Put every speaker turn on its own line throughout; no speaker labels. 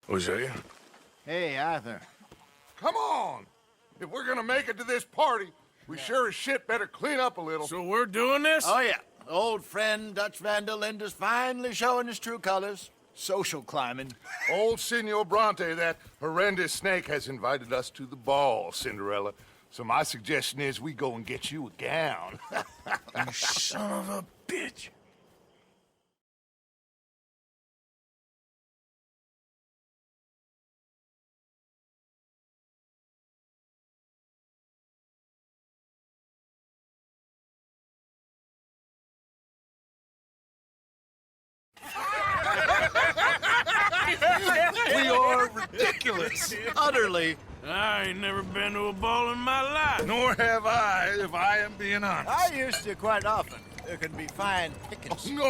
HOSEA?
Hey, Arthur.
Come on! If we're gonna make it to this party, we sure as shit better clean up a little.
So we're doing this?
Oh, yeah. Old friend Dutch Van der Linde's finally showing his true colors. Social climbing.
Old Senor Bronte, that horrendous snake, has invited us to the ball, Cinderella. So my suggestion is we go and get you a gown.
You son of a bitch.
We are ridiculous.
Utterly.
I ain't never been to a ball in my life.
Nor have I, if I am being honest.
I used to quite often. There can be fine pickings.
No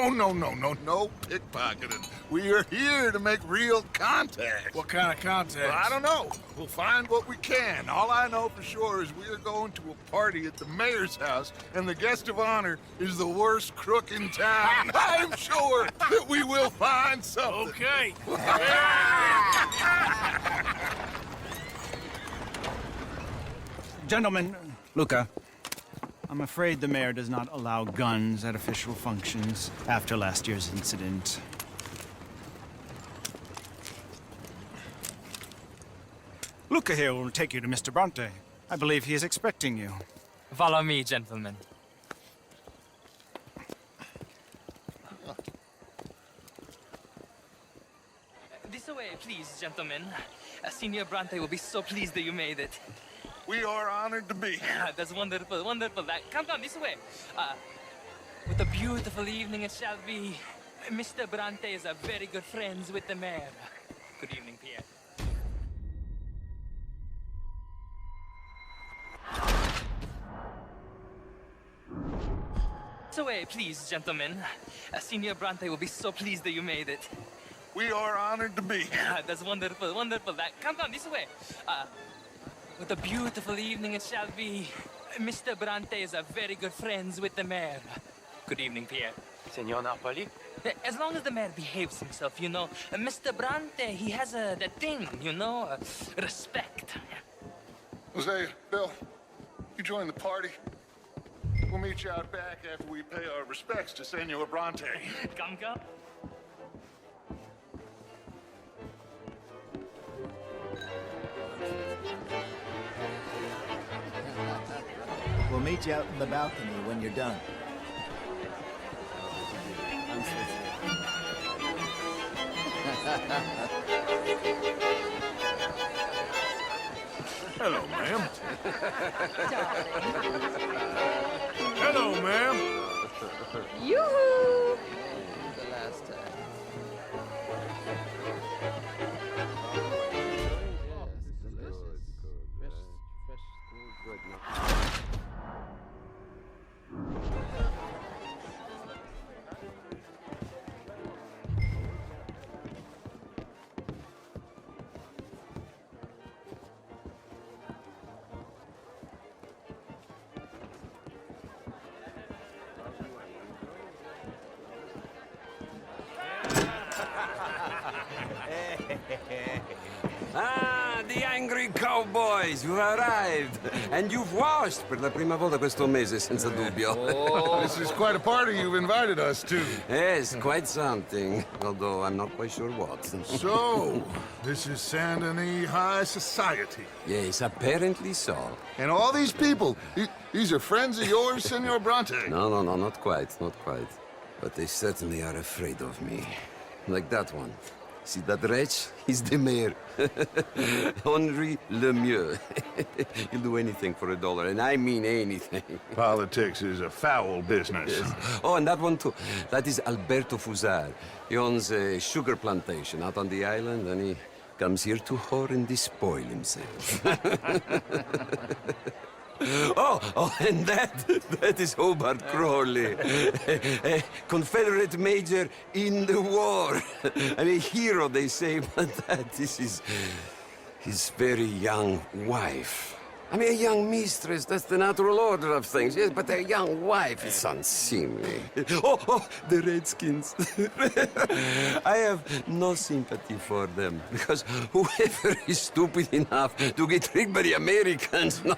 pickpocketing. We are here to make real contact.
What kind of contact?
Well, I don't know. We'll find what we can. All I know for sure is we are going to a party at the mayor's house, and the guest of honor is the worst crook in town. I'm sure that we will find something.
Okay.
Gentlemen, Luca, I'm afraid the mayor does not allow guns at official functions after last year's incident. Luca here will take you to Mr. Bronte. I believe he is expecting you.
Follow me, gentlemen. This way, please, gentlemen. Senior Bronte will be so pleased that you made it.
We are honored to be here.
That's wonderful, wonderful. Come this way. What a beautiful evening it shall be. Mr. Bronte is a very good friends with the mayor. Good evening, Pierre. This way, please, gentlemen. Senior Bronte will be so pleased that you made it.
We are honored to be here.
That's wonderful, wonderful. Come this way. What a beautiful evening it shall be. Mr. Bronte is a very good friends with the mayor. Good evening, Pierre.
Senor Napoli?
As long as the mayor behaves himself, you know. Mr. Bronte, he has that thing, you know, respect.
Hosea, Belle, you join the party. We'll meet you out back after we pay our respects to Senor Bronte.
Come.
We'll meet you out in the balcony when you're done.
Hello, ma'am. Hello, ma'am.
Yoo-hoo!
The last time. Delicious. Fresh, good.
Ah, the angry cowboys, you've arrived. And you've washed per la prima volta questo mese, senza dubbio.
This is quite a party you've invited us to.
Yes, quite something. Although I'm not quite sure what.
So, this is Saint Denis High Society.
Yes, apparently so.
And all these people, these are friends of yours, Senor Bronte?
No, not quite, not quite. But they certainly are afraid of me. Like that one. See that wretch? He's the mayor. Henri Lemieux. He'll do anything for $1, and I mean anything.
Politics is a foul business.
Yes. Oh, and that one too. That is Alberto Fusar. He owns a sugar plantation out on the island, and he comes here to whore and despoil himself. Oh, and that is Hobart Crawley, a Confederate major in the war, and a hero, they say, but that is his very young wife. I mean, a young mistress, that's the natural order of things, yes, but a young wife is unseemly. Oh, the Redskins. I have no sympathy for them, because whoever is stupid enough to get tricked by the Americans, no,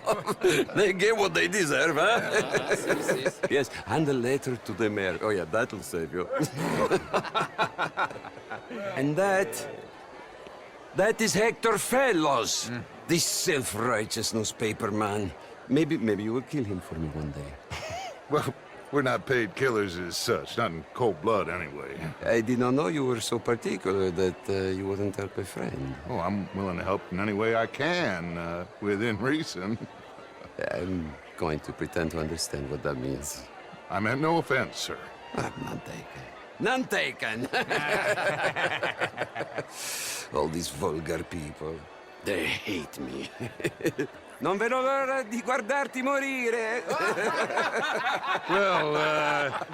they get what they deserve, huh? Yes, and a letter to the mayor. Oh, yeah, that'll save you. And that is Hector Fellows. This self-righteous newspaper man. Maybe you will kill him for me one day.
Well, we're not paid killers as such, not in cold blood anyway.
I did not know you were so particular that you wouldn't help a friend.
Oh, I'm willing to help in any way I can, within reason.
I'm going to pretend to understand what that means.
I meant no offense, sir.
None taken. None taken! All these vulgar people, they hate me. Non vedo l'ora di guardarti morire.
Well,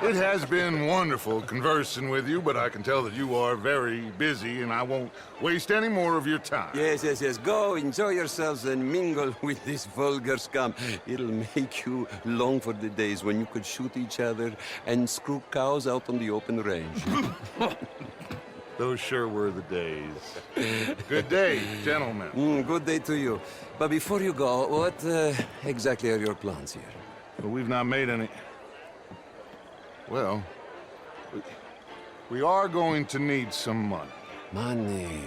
it has been wonderful conversing with you, but I can tell that you are very busy, and I won't waste any more of your time.
Yes. Go, enjoy yourselves, and mingle with this vulgar scum. It'll make you long for the days when you could shoot each other and screw cows out on the open range.
Those sure were the days. Good day, gentlemen.
Good day to you. But before you go, what exactly are your plans here?
Well, we've not made any... Well, we are going to need some money.
Money,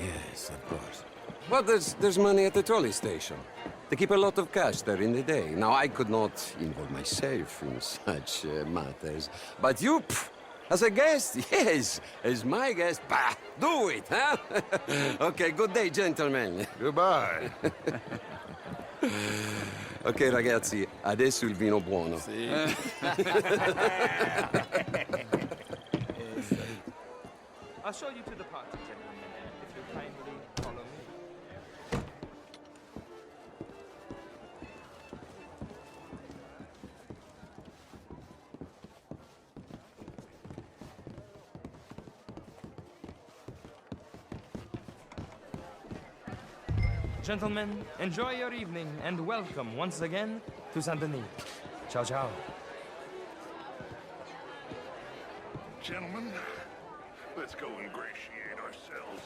yes, of course. Well, there's money at the trolley station. They keep a lot of cash there in the day. Now, I could not involve myself in such matters. But you, as a guest, yes, as my guest, bah, do it, huh? Okay, good day, gentlemen.
Goodbye.
Ok, ragazzi, adesso il vino buono.
I'll show you to the party, gentlemen, if you kindly follow me. Gentlemen, enjoy your evening and welcome once again to Saint Denis. Ciao, ciao.
Gentlemen, let's go ingratiate ourselves.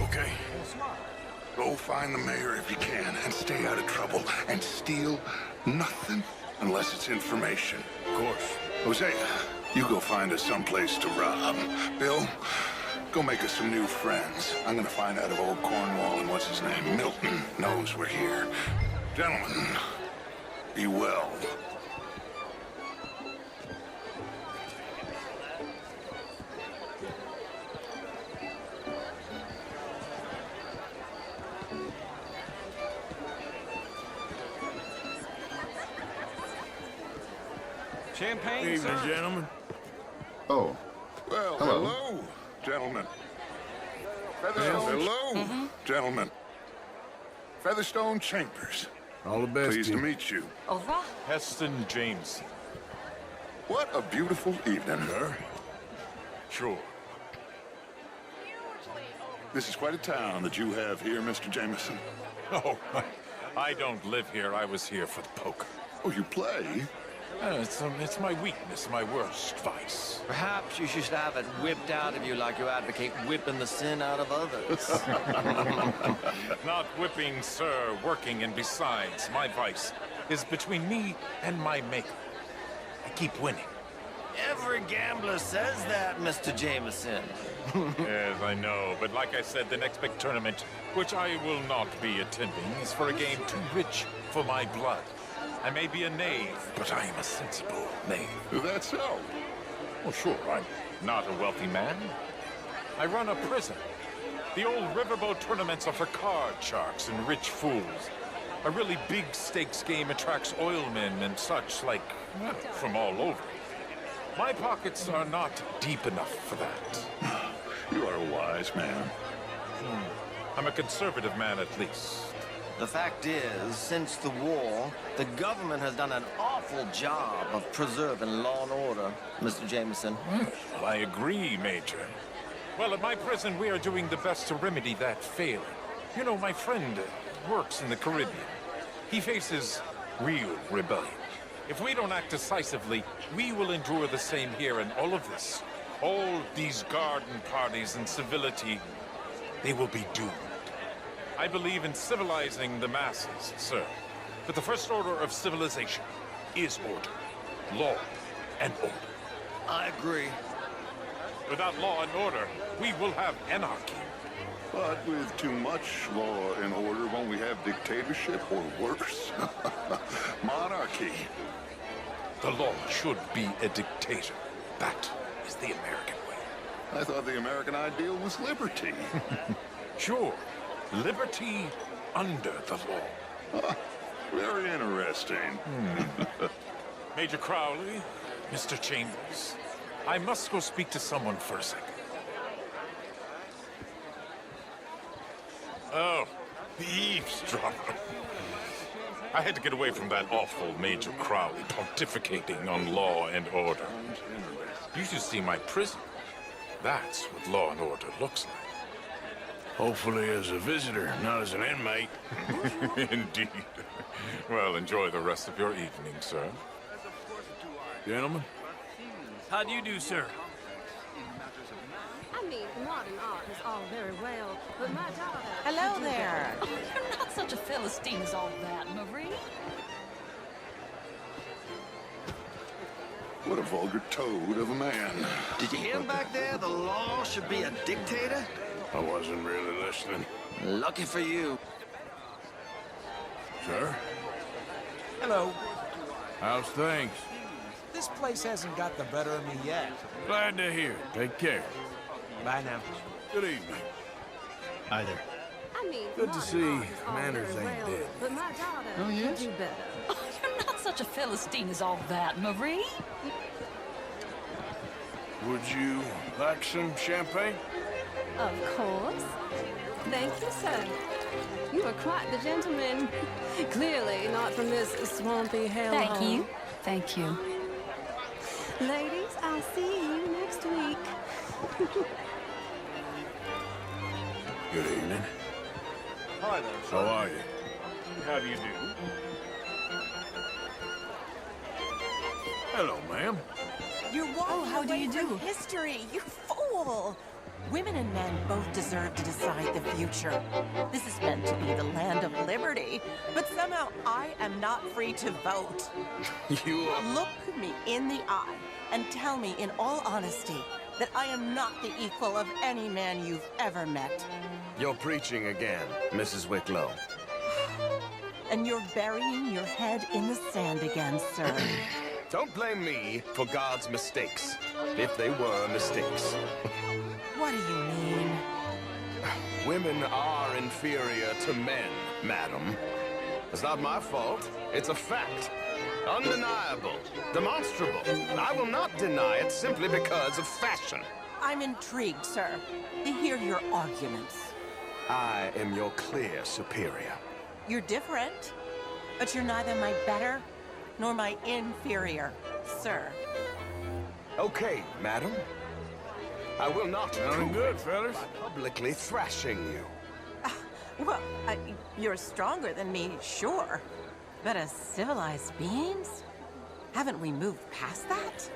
Okay. Go find the mayor if you can, and stay out of trouble. And steal nothing unless it's information.
Of course.
Hosea, you go find us someplace to rob. Bill, go make us some new friends. I'm gonna find out if old Cornwall and what's his name, Milton, knows we're here. Gentlemen, be well.
Champagne,
Evening,
sir?
gentlemen.
Oh. Well, hello, gentlemen. Featherstone, hello, gentlemen. Featherstone Chambers.
All the best.
Pleased to meet you.
Au revoir.
Heston James.
What a beautiful evening.
Sir? Sure.
This is quite a town that you have here, Mr. Jameson.
Oh, I don't live here. I was here for the poker.
Oh, you play?
It's my weakness, my worst vice.
Perhaps you should have it whipped out of you like you advocate whipping the sin out of others.
Not whipping, sir, working, and besides, my vice is between me and my maker. I keep winning.
Every gambler says that, Mr. Jameson.
Yes, I know, but like I said, the next big tournament, which I will not be attending, is for a game too rich for my blood. I may be a knave, but I am a sensible knave.
That's so.
Oh, sure, I'm not a wealthy man. I run a prison. The old riverboat tournaments are for card sharks and rich fools. A really big stakes game attracts oilmen and such, like, well, from all over. My pockets are not deep enough for that.
You are a wise man.
I'm a conservative man, at least.
The fact is, since the war, the government has done an awful job of preserving law and order, Mr. Jameson.
Well, I agree, Major. Well, at my prison, we are doing the best to remedy that failing. You know, my friend works in the Caribbean. He faces real rebellion. If we don't act decisively, we will endure the same here, and all of this, all these garden parties and civility, they will be doomed. I believe in civilizing the masses, sir. But the first order of civilization is order. Law and order.
I agree.
Without law and order, we will have anarchy.
But with too much law and order, won't we have dictatorship or worse? Monarchy.
The law should be a dictator. That is the American way.
I thought the American ideal was liberty.
Sure, liberty under the law.
Very interesting.
Major Crowley, Mr. Chambers, I must go speak to someone for a second. Oh, the eavesdropper. I had to get away from that awful Major Crowley pontificating on law and order. You should see my prison. That's what law and order looks like.
Hopefully as a visitor, not as an inmate.
Indeed. Well, enjoy the rest of your evening, sir.
Gentlemen?
How do you do, sir?
I mean, modern art is all very well, but my daughter...
Hello there.
Oh, you're not such a Philistine as all that, Marie.
What a vulgar toad of a man.
Did you hear him back there? The law should be a dictator?
I wasn't really listening.
Lucky for you.
Sir?
Hello.
How's things?
This place hasn't got the better of me yet.
Glad to hear. Take care.
Bye now.
Good evening.
Either.
I mean,
Good to
modern
see
art is all
manners
very
ain't
well,
dead.
but my daughter can do better.
Oh, you're not such a Philistine as all that, Marie.
Would you like some champagne?
Of course. Thank you, sir. You are quite the gentleman. Clearly not from this swampy hellhole.
Thank you. Thank you.
Ladies, I'll see you next week.
Good evening.
Hi there,
How are you?
How do you do?
Hello, ma'am.
You're walking
how do
away
you
from
do?
history, you fool! Women and men both deserve to decide the future. This is meant to be the land of liberty, but somehow I am not free to vote.
You are...
Look me in the eye and tell me in all honesty that I am not the equal of any man you've ever met.
You're preaching again, Mrs. Wicklow.
And you're burying your head in the sand again, sir.
Don't blame me for God's mistakes, if they were mistakes.
What do you mean?
Women are inferior to men, madam. It's not my fault. It's a fact. Undeniable. Demonstrable. I will not deny it simply because of fashion.
I'm intrigued, sir, to hear your arguments.
I am your clear superior.
You're different, but you're neither my better nor my inferior, sir.
Okay, madam. I will not
Sounding
prove
good,
it
fellas.
by publicly thrashing you.
Well, you're stronger than me, sure. But as civilized beings? Haven't we moved past that?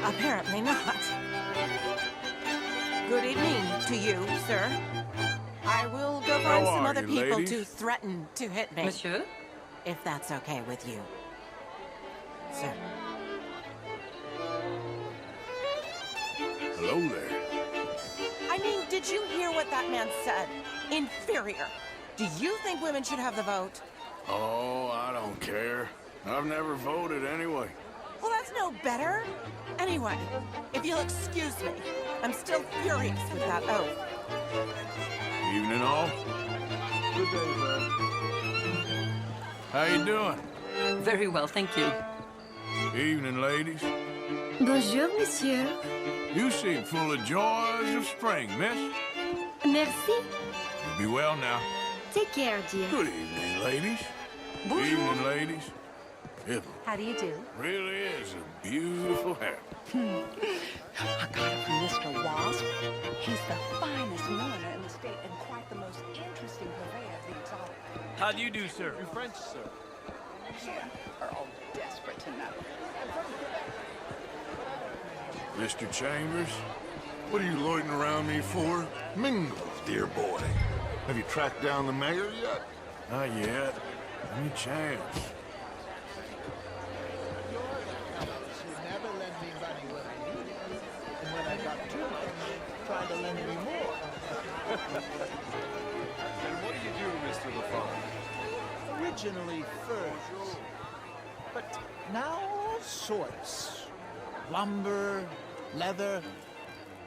Apparently not. Good evening to you, sir. I will go find
How
some
are
other
you,
people
ladies?
to threaten to hit me.
Monsieur?
If that's okay with you, sir.
Hello there.
I mean, did you hear what that man said? Inferior. Do you think women should have the vote?
Oh, I don't care. I've never voted anyway.
Well, that's no better. Anyway, if you'll excuse me, I'm still furious with that oath.
Evening, all.
Good day, sir.
How you doing?
Very well, thank you.
Evening, ladies.
Bonjour, monsieur.
You seem full of joys of spring, miss.
Merci.
You be well now.
Take care, dear.
Good evening, ladies.
Bonjour.
Evening, ladies. It
How do you do?
really is a beautiful hair.
I got it from Mr. Wasp. He's the finest milliner in the state and quite the most interesting purveyor of the exotic.
How do you do, sir?
You French, sir?
Are all desperate to know.
Mr. Chambers,
What are you loitering around me for? Mingle, dear boy. Have you tracked down the mayor yet?
not yet. Any chance?
She never lent me money when I needed it. And when I got too much, tried to lend me more.
And what do you do, Mr. LaFawn?
Originally furs, but now all sorts. Lumber, leather,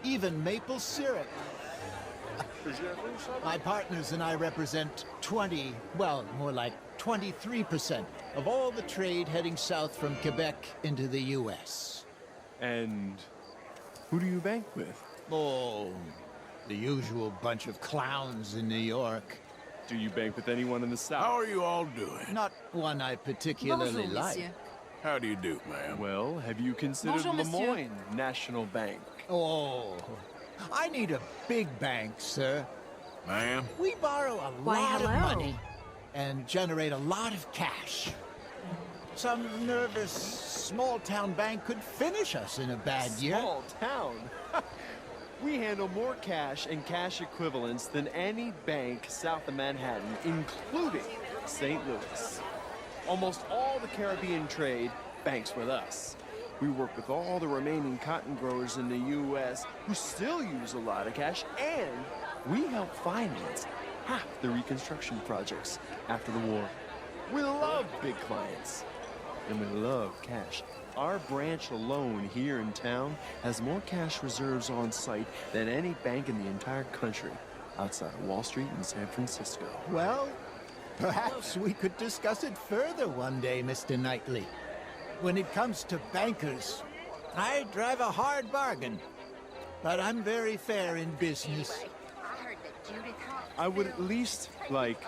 even maple syrup. My partners and I represent 20, well, more like 23% of all the trade heading south from Quebec into the U.S.
And who do you bank with?
Oh, the usual bunch of clowns in New York.
Do you bank with anyone in the South?
How are you all doing?
Not one I particularly like.
How do you do, ma'am?
Well, have you considered
Bonjour, monsieur.
Lemoyne National Bank?
Oh, I need a big bank, sir.
Ma'am?
We borrow a lot of money and generate a lot of cash. Some nervous small-town bank could finish us in a bad year.
Small town? We handle more cash and cash equivalents than any bank south of Manhattan, including St. Louis. Almost all the Caribbean trade banks with us. We work with all the remaining cotton growers in the U.S. who still use a lot of cash, and we help finance half the reconstruction projects after the war. We love big clients, and we love cash. Our branch alone here in town has more cash reserves on site than any bank in the entire country, outside of Wall Street and San Francisco.
Well, perhaps we could discuss it further one day, Mr. Knightley. When it comes to bankers, I drive a hard bargain. But I'm very fair in business.
I would at least like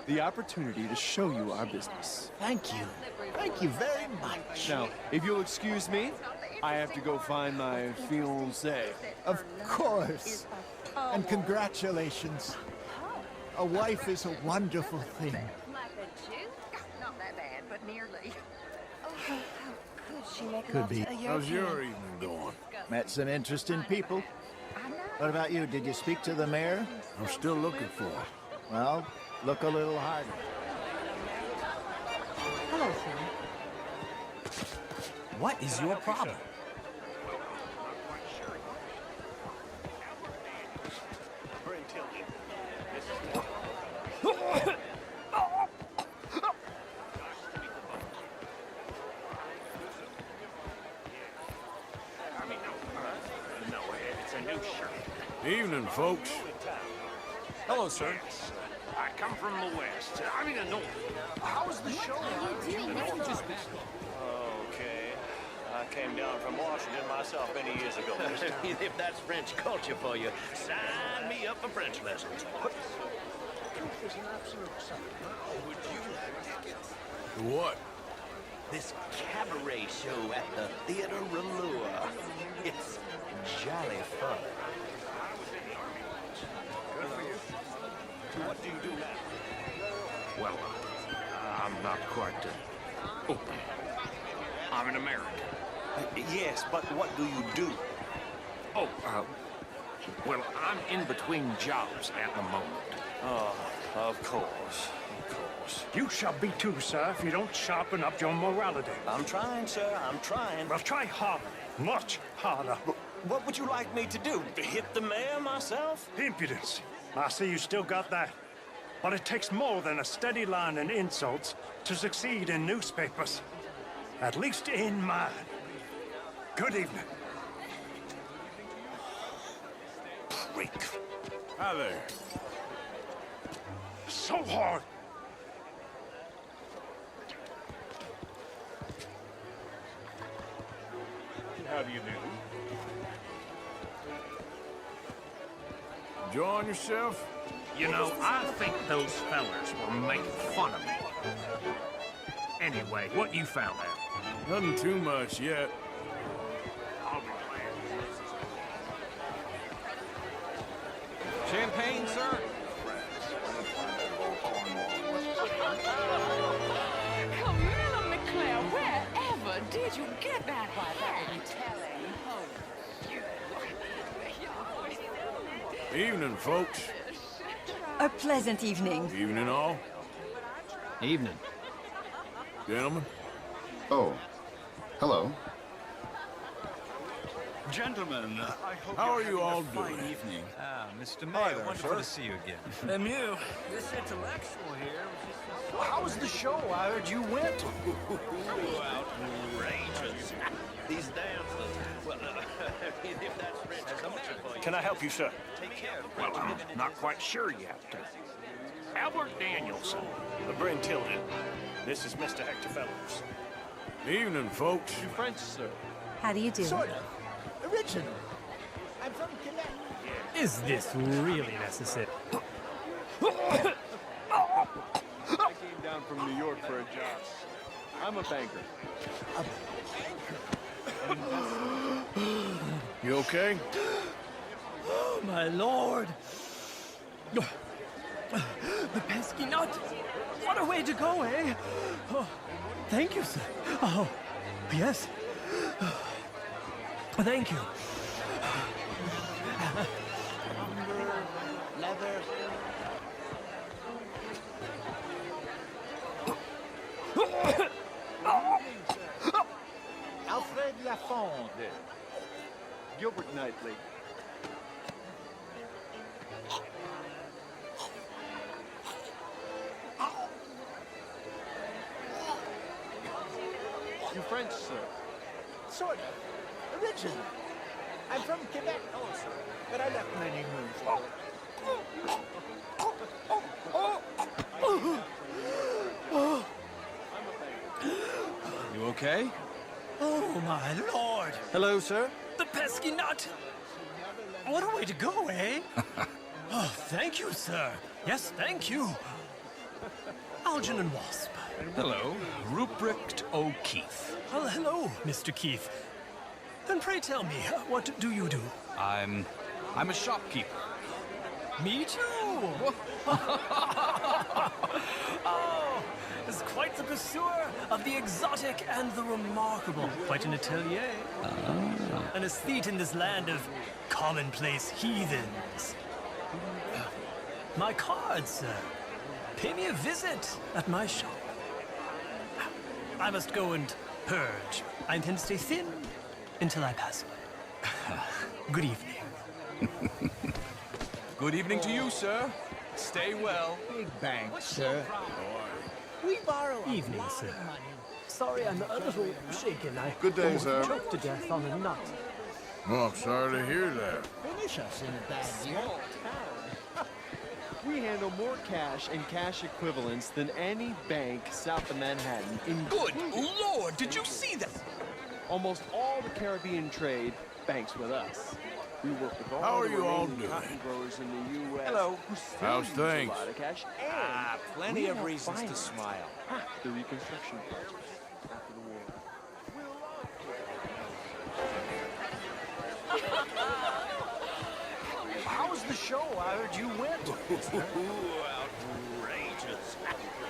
the opportunity to show you our business.
Thank you. Thank you very much.
Now, if you'll excuse me, I have to go find my fiancée.
Of course. And congratulations. A wife is a wonderful thing.
Like a Jew? Not that bad, but nearly. Oh, how could she make
Could be.
How's your evening going?
Met some interesting people. What about you? Did you speak to the mayor?
I'm still looking for it.
Well, look a little harder.
Hello, sir.
What is your problem?
Evening, folks.
Hello, sir. I come from the west. I mean the north. How's the show?
Okay. I came down from Washington myself many years ago. If that's French culture for you, sign me up for French lessons.
Truth is an absolute sucker. Would you like tickets?
What?
This cabaret show at the Theater Relure. It's jolly fun.
Good for you.
What do you do now?
Well, I'm not quite open. I'm an American.
Yes, but what do you do?
Oh, well, I'm in between jobs at the moment.
Oh, of course. Of course.
You shall be too, sir, if you don't sharpen up your morality.
I'm trying, sir. I'm trying.
Well, try harder. Much harder.
What would you like me to do? Hit the mayor myself?
Impudence. I see you still got that. But it takes more than a steady line and insults to succeed in newspapers.
At least in mine. Good evening. Prick.
Hi there.
So hard. How do you do?
Enjoying yourself?
You know, I think those fellers were making fun of me. Anyway, what you found out?
Nothing too much yet.
I'll be glad.
Champagne, sir?
Camilla McClare, wherever did you get that hat?
Evening, folks.
A pleasant evening.
Evening, all.
Evening.
Gentlemen.
Oh, hello.
Gentlemen, I hope
How are
you're
you all
having a fine
doing?
evening.
Mr. Mayor, wonderful to see you again.
Lemieux, this intellectual here was just...
How was the show? I heard you went.
outrageous. These dancers. Well, if that's French culture for you.
Can I help you, sir?
Take care of
Well, I'm not quite sure yet. Albert Danielson, the Brentilden. This is Mr. Hector Fellows.
Evening, folks.
You French, sir?
How do you do?
Sort of. Original. I'm from Quebec.
Is this really necessary?
I came down from New York for a job. I'm a banker.
You okay?
Oh, my lord! The pesky nut! What a way to go, eh? Oh, thank you, sir. Oh, yes. Thank you.
Leather. Alfred Lafonde.
Gilbert Knightley. You French, sir?
Sort of. Original. I'm from Quebec also, but I left many moons ago.
You okay?
Oh, my lord!
Hello, sir.
The pesky nut! What a way to go, eh? Oh, thank you, sir. Yes, thank you. Algernon Wasp.
Hello, Ruprecht O'Keefe.
Well, hello, Mr. Keith. And pray tell me, what do you do?
I'm a shopkeeper.
Me too! Oh, is quite the pursuer of the exotic and the remarkable. Quite an atelier. An aesthete in this land of commonplace heathens. My card, sir. Pay me a visit at my shop. I must go and purge. I intend to stay thin until I pass away. Good evening.
Good evening to you, sir. Stay well.
Big bank, sir. We borrow a
Evening,
lot
sir.
of money.
Sorry, I'm a little shaken. I
Good day,
almost
sir.
choked to death on a nut.
Well, I'm sorry to hear that.
Finish us in a bad year.
We handle more cash and cash equivalents than any bank south of Manhattan.
Good Lord, did you see that?
Almost all the Caribbean trade banks with us. We work with all
How are
the
you all
remaining
doing?
cotton growers in the U.S.
Hello.
who still
How's
use
things?
A lot of cash, and
plenty
we
of
help
reasons to
finance
smile.
half the reconstruction projects after the war.
How was the show? I heard you went.
Outrageous.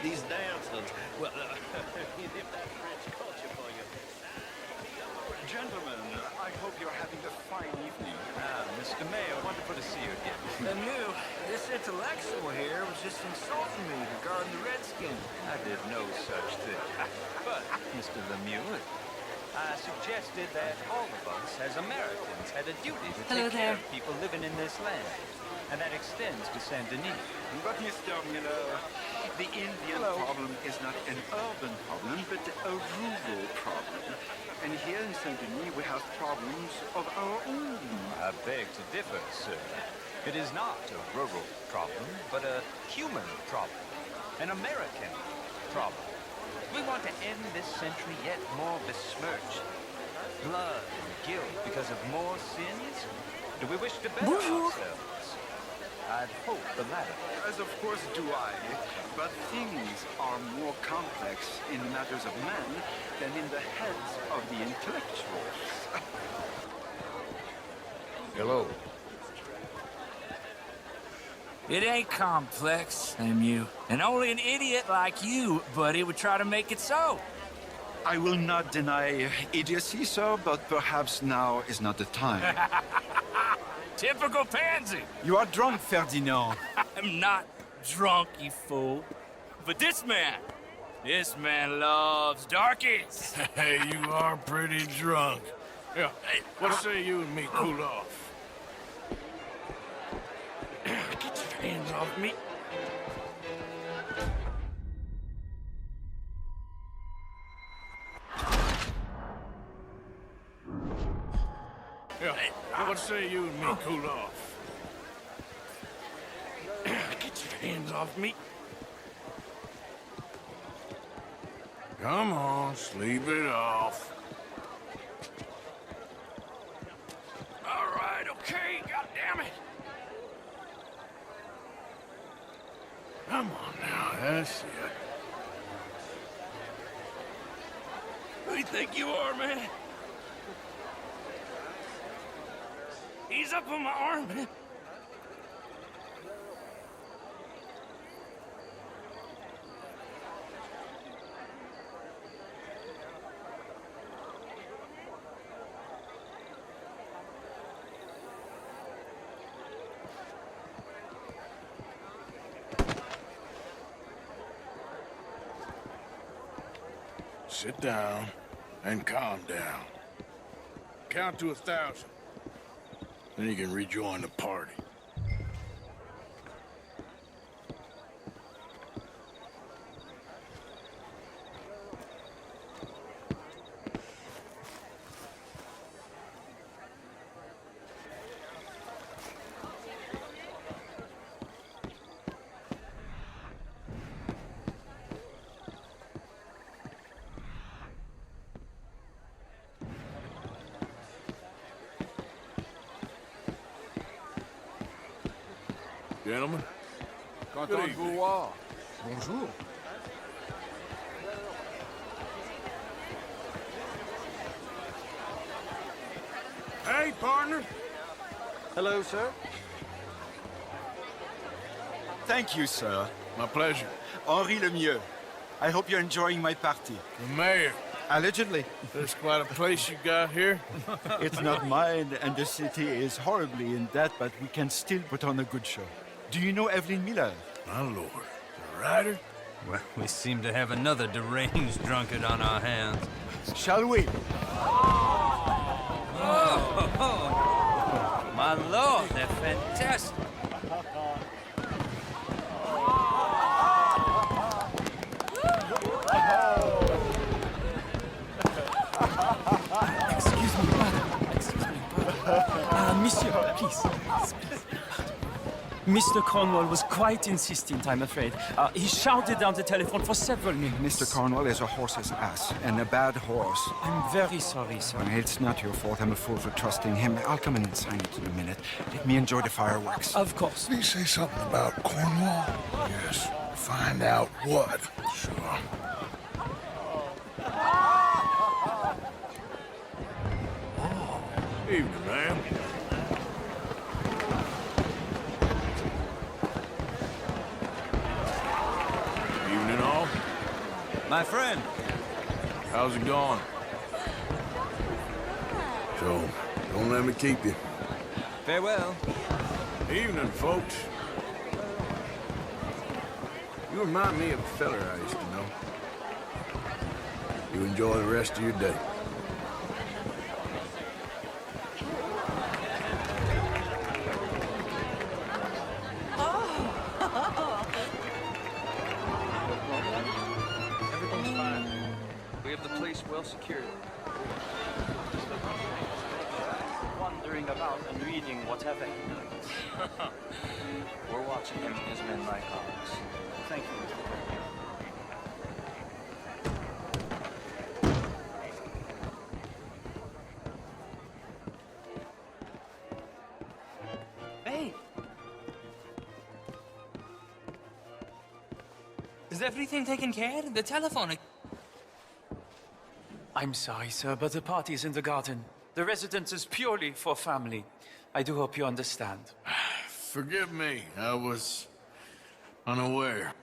These dancers. Well, if that's French culture for you.
Gentlemen, I hope you're having a fine evening.
Mr. Mayor, wonderful to see you again.
Lemieux, this intellectual here was just insulting me regarding the Redskins.
I did no such thing. But, Mr. Lemieux, I suggested that all of us, as Americans, had a duty to
Hello
take care
there.
of people living in this land. And that extends to Saint Denis.
But, Mr. Miller, the Indian problem is not an urban problem, but a rural problem. Saint-Denis, we have problems of our own.
I beg to differ, sir. It is not a rural problem, but a human problem. An American problem. We want to end this century yet more besmirched. Blood and guilt because of more sins? Do we wish to better ourselves? I'd hope the latter.
As of course do I, but things are more complex in matters of men than in the heads of the intellectuals.
Hello.
It ain't complex, Lemieux. And only an idiot like you, buddy, would try to make it so.
I will not deny idiocy, sir, but perhaps now is not the time.
Typical pansy.
You are drunk, Ferdinand.
I'm not drunk, you fool. But this man loves darkies.
Hey, you are pretty drunk. Yeah, hey, what say you and me cool off?
Get your hands off me.
Yeah, hey, what say you and me cool off?
Get your hands off me.
Come on, sleep it off.
All right, okay, goddammit.
Come on now, that's it.
Who do you think you are, man? Ease up on my arm, man.
Sit down and calm down. Count to 1,000. Then you can rejoin the party. Gentlemen. Good evening.
Bonjour.
Hey, partner.
Hello, sir. Thank you, sir.
My pleasure.
Henri Lemieux. I hope you're enjoying my party.
The mayor.
Allegedly.
That's quite a place you got here.
It's not mine, and the city is horribly in debt, but we can still put on a good show. Do you know Evelyne Miller?
My lord. The writer?
Well, we seem to have another deranged drunkard on our hands.
Shall we?
Oh, my lord, they're fantastic.
Excuse me, pardon. Excuse me, pardon. Monsieur, please. Mr. Cornwall was quite insistent, I'm afraid. He shouted down the telephone for several minutes.
Mr. Cornwall is a horse's ass, and a bad horse.
I'm very sorry, sir.
It's not your fault. I'm a fool for trusting him. I'll come in and sign it in a minute. Let me enjoy the fireworks.
Of course.
Did he say something about Cornwall? Yes. Find out what. Sure. Evening, ma'am. Evening, all.
My friend.
How's it going? So, don't let me keep you.
Farewell.
Evening, folks. You remind me of a feller I used to know. You enjoy the rest of your day.
Everything's fine. We have the place well secured.
wandering about and reading whatever he likes.
We're watching him and his men like hawks.
Thank you, Mr. Turner.
Hey! Is everything taken care of? The telephone...
I'm sorry, sir, but the party is in the garden. The residence is purely for family. I do hope you understand.
Forgive me, I was unaware.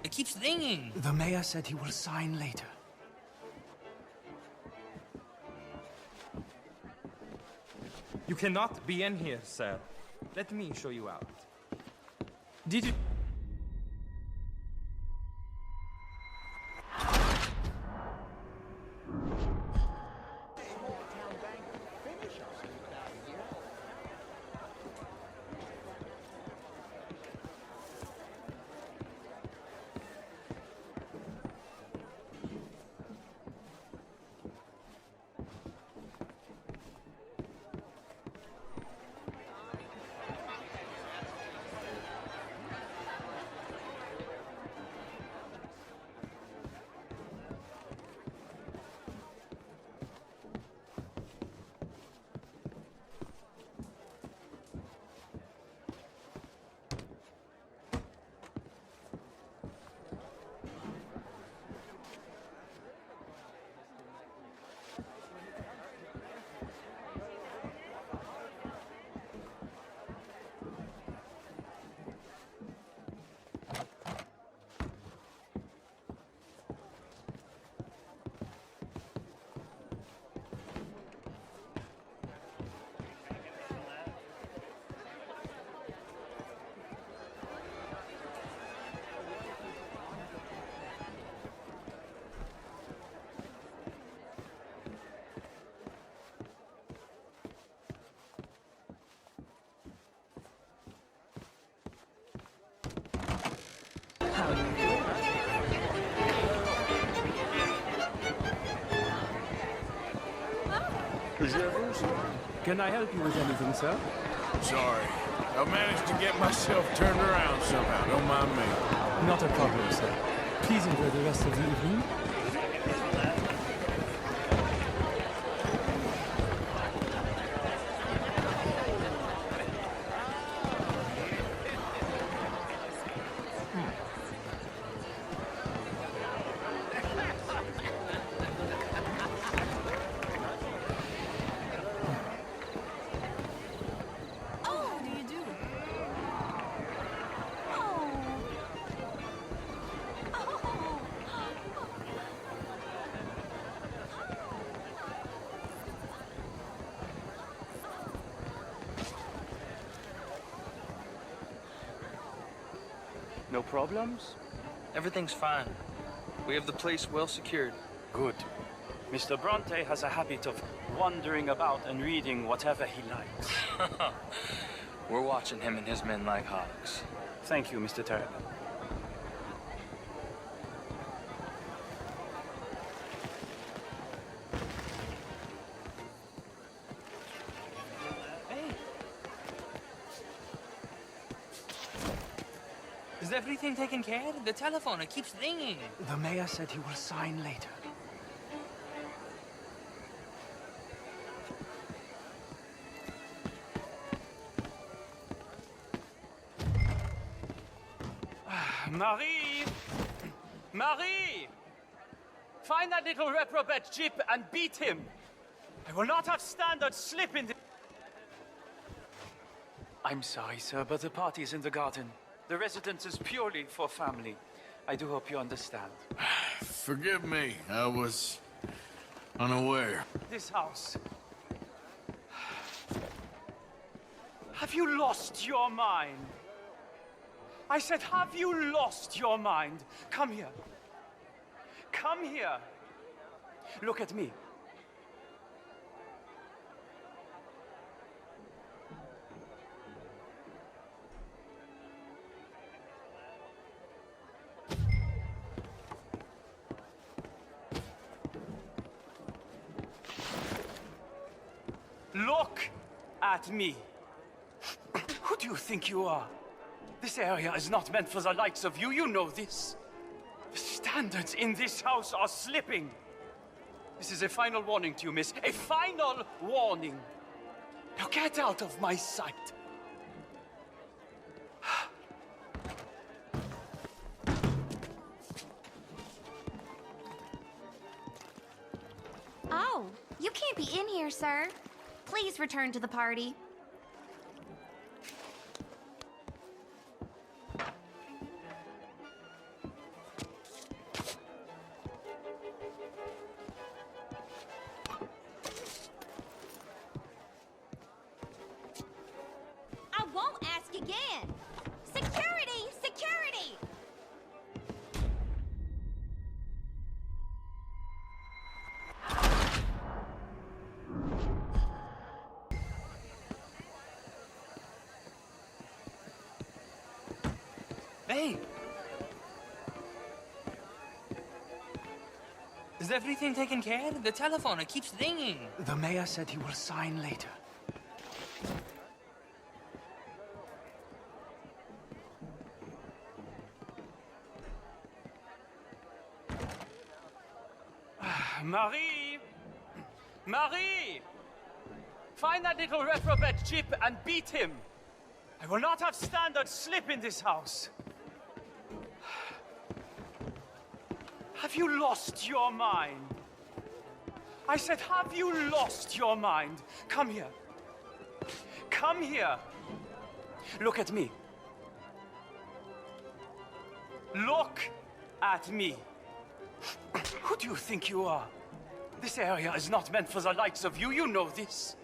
It keeps ringing.
The mayor said he will sign later.
You cannot be in here, sir. Let me show you out. Did you...
Can I help you with anything, sir?
Sorry. I managed to get myself turned around somehow. Don't mind me.
Not a problem, sir. Please enjoy the rest of the evening.
No problems?
Everything's fine. We have the place well secured.
Good. Mr. Bronte has a habit of wandering about and reading whatever he likes.
We're watching him and his men like hawks.
Thank you, Mr. Turner.
Is everything taken care of? The telephone, it keeps ringing.
The mayor said he will sign later.
Marie! Marie! Find that little reprobate Jip and beat him. I will not have standards slip in the...
I'm sorry, sir, but the party is in the garden. The residence is purely for family. I do hope you understand.
Forgive me, I was unaware.
This house. Have you lost your mind? I said, have you lost your mind? Come here. Come here. Look at me. Look at me. Who do you think you are? This area is not meant for the likes of you. You know this. The standards in this house are slipping. This is a final warning to you, miss. A final warning. Now get out of my sight.
Oh, you can't be in here, sir. Please return to the party. I won't ask again. Security! Security!
Hey! Is everything taken care of? The telephone, it keeps ringing.
The mayor said he will sign later. Marie! Marie! Find that little reprobate Chip and beat him. I will not have standards slip in this house. Have you lost your mind? I said, have you lost your mind? Come here. Come here. Look at me. Look at me. Who do you think you are? This area is not meant for the likes of you. You know this.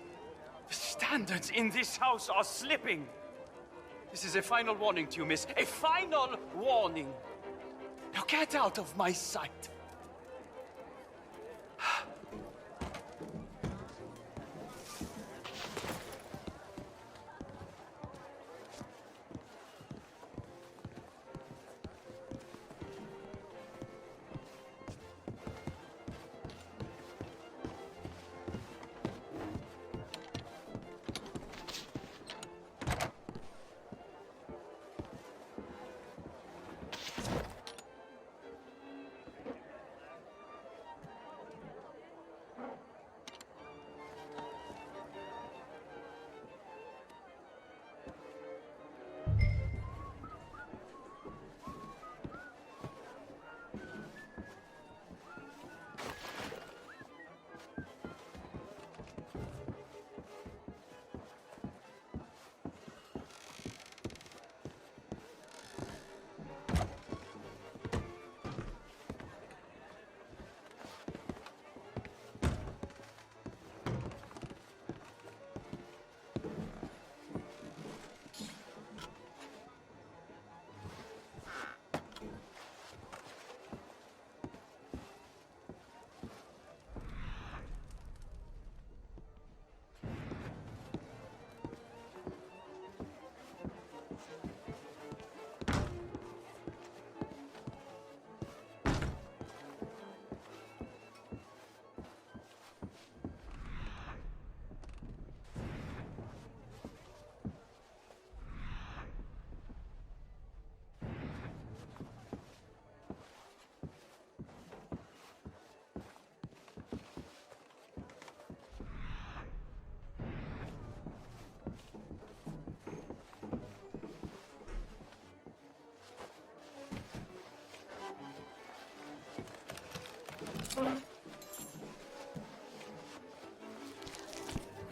The standards in this house are slipping. This is a final warning to you, miss. A final warning. Now get out of my sight.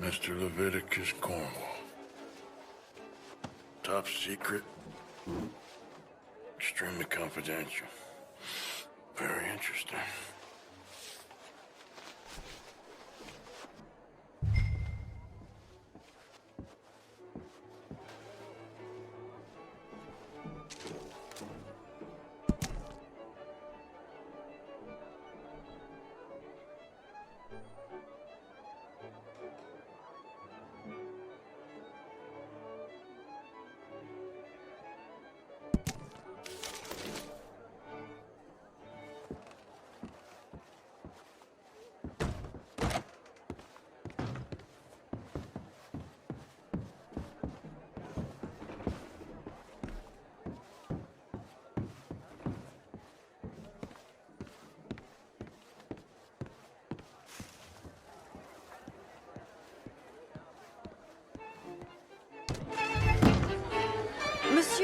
Mr. Leviticus Cornwall. Top secret. Extremely confidential. Very interesting.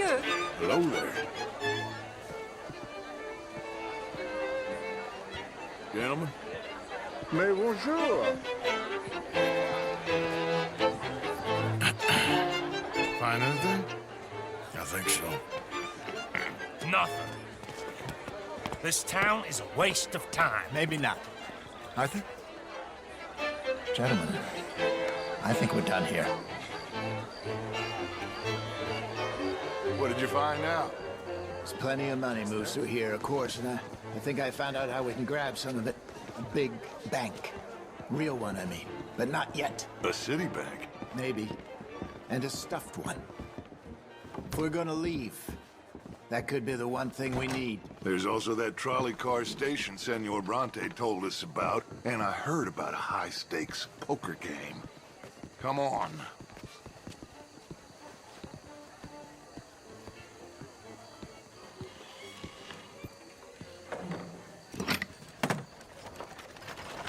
monsieur.
Hello there. Gentlemen?
Mais bonjour.
Find anything? I think so.
Nothing. This town is a waste of time.
Maybe not.
Arthur?
Gentlemen, I think we're done here.
What did you find out?
There's plenty of money moves through here, of course, and I think I found out how we can grab some of it. A big bank. Real one, I mean. But not yet.
A city bank?
Maybe. And a stuffed one. If we're gonna leave, that could be the one thing we need.
There's also that trolley car station Senor Bronte told us about, and I heard about a high-stakes poker game. Come on.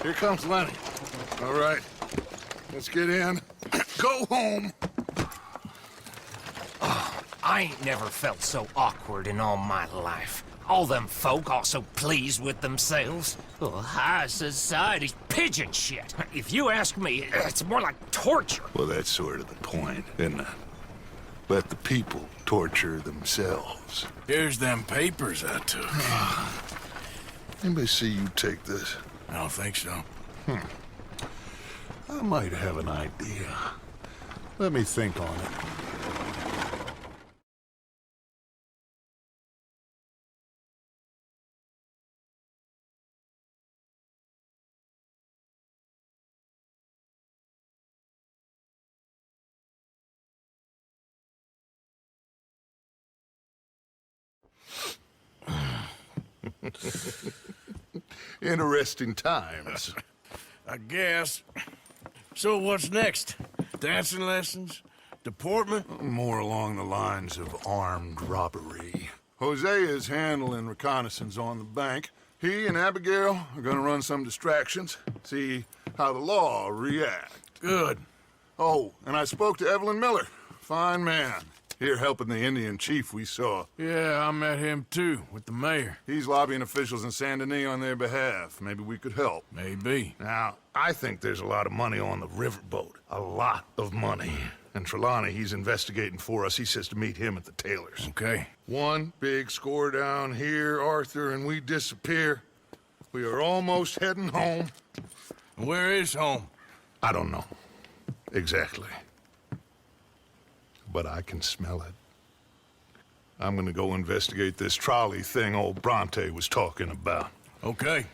Here comes Lenny. All right, let's get in. Go home.
I ain't never felt so awkward in all my life. All them folk all so pleased with themselves. Oh, high society's pigeon shit. If you ask me, it's more like torture.
Well, that's sort of the point, isn't it? Let the people torture themselves.
Here's them papers I took.
Anybody see you take this?
I don't think so.
I might have an idea. Let me think on it. Interesting times.
I guess. So what's next? Dancing lessons? Deportment?
More along the lines of armed robbery. HOSEA is handling reconnaissance on the bank. He and Abigail are gonna run some distractions, see how the law reacts.
Good.
Oh, and I spoke to Evelyne Miller. Fine man. Here helping the Indian chief we saw.
Yeah, I met him too, with the mayor.
He's lobbying officials in Saint Denis on their behalf. Maybe we could help.
Maybe.
Now, I think there's a lot of money on the riverboat. A lot of money. And Trelawney, he's investigating for us. He says to meet him at the Taylor's.
Okay.
One big score down here, Arthur, and we disappear. We are almost heading home.
Where is home?
I don't know. Exactly. But I can smell it. I'm gonna go investigate this trolley thing old Bronte was talking about.
Okay.